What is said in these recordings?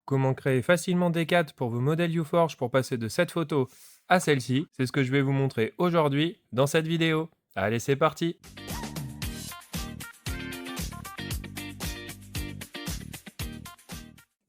Comment créer facilement des cadres pour vos modèles UForge pour passer de cette photo à celle-ci? C'est ce que je vais vous montrer aujourd'hui dans cette vidéo. Allez, c'est parti!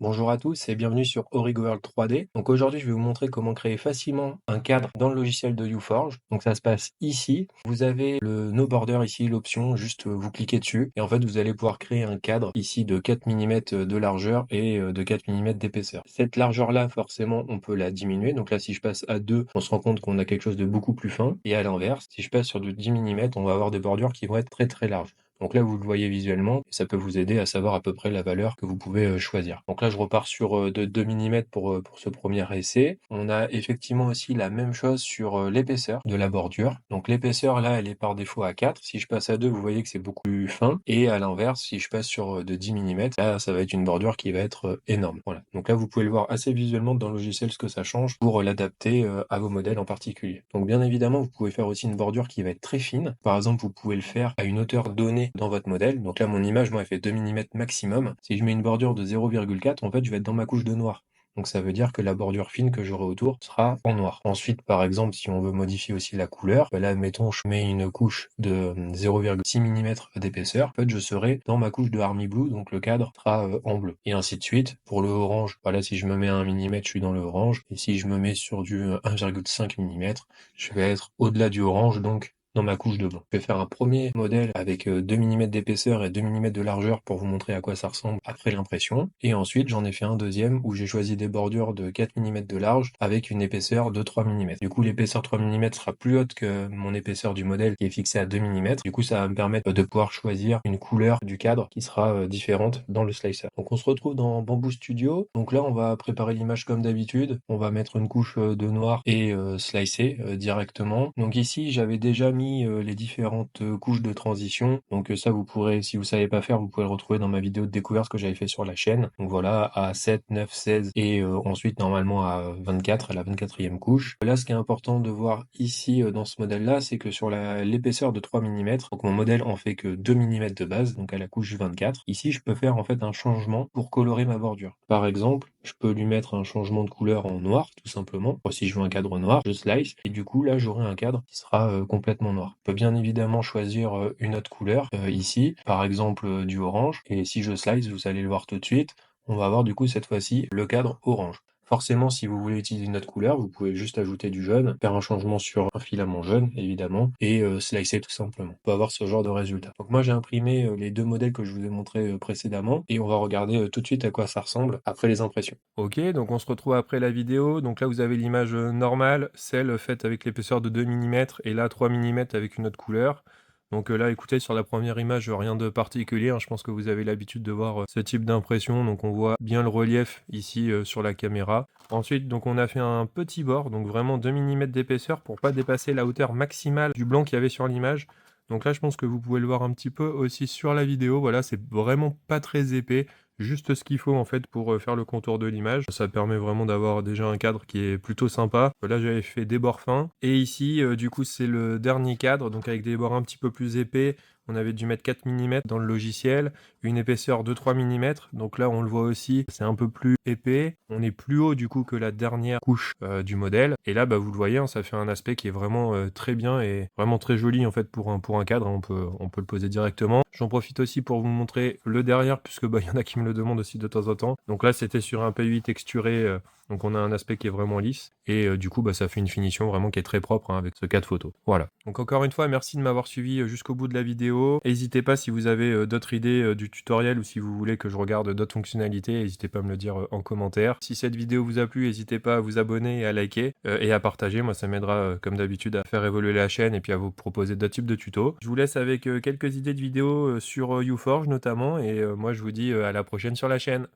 Bonjour à tous et bienvenue sur Origo 3D. Donc aujourd'hui, je vais vous montrer comment créer facilement un cadre dans le logiciel de UForge. Donc ça se passe ici. Vous avez le No Border ici, l'option, juste vous cliquez dessus et en fait, vous allez pouvoir créer un cadre ici de 4 mm de largeur et de 4 mm d'épaisseur. Cette largeur-là, forcément, on peut la diminuer. Donc là, si je passe à 2, on se rend compte qu'on a quelque chose de beaucoup plus fin. Et à l'inverse, si je passe sur du 10 mm, on va avoir des bordures qui vont être très très larges. Donc là, vous le voyez visuellement, et ça peut vous aider à savoir à peu près la valeur que vous pouvez choisir. Donc là, je repars sur de 2 mm pour ce premier essai. On a effectivement aussi la même chose sur l'épaisseur de la bordure. Donc l'épaisseur, là, elle est par défaut à 4. Si je passe à 2, vous voyez que c'est beaucoup plus fin. Et à l'inverse, si je passe sur de 10 mm, là, ça va être une bordure qui va être énorme. Voilà. Donc là, vous pouvez le voir assez visuellement dans le logiciel ce que ça change pour l'adapter à vos modèles en particulier. Donc bien évidemment, vous pouvez faire aussi une bordure qui va être très fine. Par exemple, vous pouvez le faire à une hauteur donnée dans votre modèle. Donc là, mon image, moi, elle fait 2 mm maximum. Si je mets une bordure de 0,4, en fait, je vais être dans ma couche de noir. Donc ça veut dire que la bordure fine que j'aurai autour sera en noir. Ensuite, par exemple, si on veut modifier aussi la couleur, là, admettons, je mets une couche de 0,6 mm d'épaisseur. En fait, je serai dans ma couche de Army Blue, donc le cadre sera en bleu. Et ainsi de suite. Pour le orange, voilà, si je me mets à 1 mm, je suis dans le orange. Et si je me mets sur du 1,5 mm, je vais être au-delà du orange, donc dans ma couche de blanc. Je vais faire un premier modèle avec 2 mm d'épaisseur et 2 mm de largeur pour vous montrer à quoi ça ressemble après l'impression. Et ensuite, j'en ai fait un deuxième où j'ai choisi des bordures de 4 mm de large avec une épaisseur de 3 mm. Du coup, l'épaisseur 3 mm sera plus haute que mon épaisseur du modèle qui est fixé à 2 mm. Du coup, ça va me permettre de pouvoir choisir une couleur du cadre qui sera différente dans le slicer. Donc, on se retrouve dans Bamboo Studio. Donc là, on va préparer l'image comme d'habitude. On va mettre une couche de noir et slicer directement. Donc ici, j'avais déjà mis les différentes couches de transition. Donc ça, vous pourrez, si vous savez pas faire, vous pouvez le retrouver dans ma vidéo de découverte que j'avais fait sur la chaîne. Donc voilà, à 7, 9, 16 et ensuite normalement à 24, à la 24e couche. Là, ce qui est important de voir ici dans ce modèle-là, c'est que sur l'épaisseur de 3 mm, donc mon modèle en fait que 2 mm de base, donc à la couche 24. Ici, je peux faire en fait un changement pour colorer ma bordure. Par exemple, je peux lui mettre un changement de couleur en noir, tout simplement. Si je veux un cadre noir, je slice, et du coup, là, j'aurai un cadre qui sera complètement noir. Je peux bien évidemment choisir une autre couleur, ici, par exemple du orange, et si je slice, vous allez le voir tout de suite, on va avoir du coup cette fois-ci le cadre orange. Forcément, si vous voulez utiliser une autre couleur, vous pouvez juste ajouter du jaune, faire un changement sur un filament jaune, évidemment, et slicer tout simplement. On peut avoir ce genre de résultat. Donc moi, j'ai imprimé les deux modèles que je vous ai montrés précédemment, et on va regarder tout de suite à quoi ça ressemble après les impressions. Ok, donc on se retrouve après la vidéo. Donc là, vous avez l'image normale, celle faite avec l'épaisseur de 2 mm, et là 3 mm avec une autre couleur. Donc là, écoutez, sur la première image, rien de particulier, hein. Je pense que vous avez l'habitude de voir ce type d'impression. Donc on voit bien le relief ici sur la caméra. Ensuite, donc on a fait un petit bord, donc vraiment 2 mm d'épaisseur pour pas dépasser la hauteur maximale du blanc qu'il y avait sur l'image. Donc là, je pense que vous pouvez le voir un petit peu aussi sur la vidéo. Voilà, c'est vraiment pas très épais. Juste ce qu'il faut en fait pour faire le contour de l'image. Ça permet vraiment d'avoir déjà un cadre qui est plutôt sympa. Là, j'avais fait des bords fins. Et ici, du coup, c'est le dernier cadre, donc avec des bords un petit peu plus épais. On avait dû mettre 4 mm dans le logiciel, une épaisseur de 3 mm. Donc là, on le voit aussi, c'est un peu plus épais. On est plus haut du coup que la dernière couche du modèle. Et là, bah, vous le voyez, hein, ça fait un aspect qui est vraiment très bien et vraiment très joli en fait pour un cadre. On peut le poser directement. J'en profite aussi pour vous montrer le derrière, puisque bah, y en a qui me le demandent aussi de temps en temps. Donc là, c'était sur un P8 texturé, donc on a un aspect qui est vraiment lisse. Et du coup, bah, ça fait une finition vraiment qui est très propre, hein, avec ce cas de photo. Voilà. Donc encore une fois, merci de m'avoir suivi jusqu'au bout de la vidéo. N'hésitez pas si vous avez d'autres idées du tutoriel ou si vous voulez que je regarde d'autres fonctionnalités, n'hésitez pas à me le dire en commentaire. Si cette vidéo vous a plu, n'hésitez pas à vous abonner et à liker et à partager. Moi, ça m'aidera comme d'habitude à faire évoluer la chaîne et puis à vous proposer d'autres types de tutos. Je vous laisse avec quelques idées de vidéos sur UForge notamment et moi je vous dis à la prochaine sur la chaîne.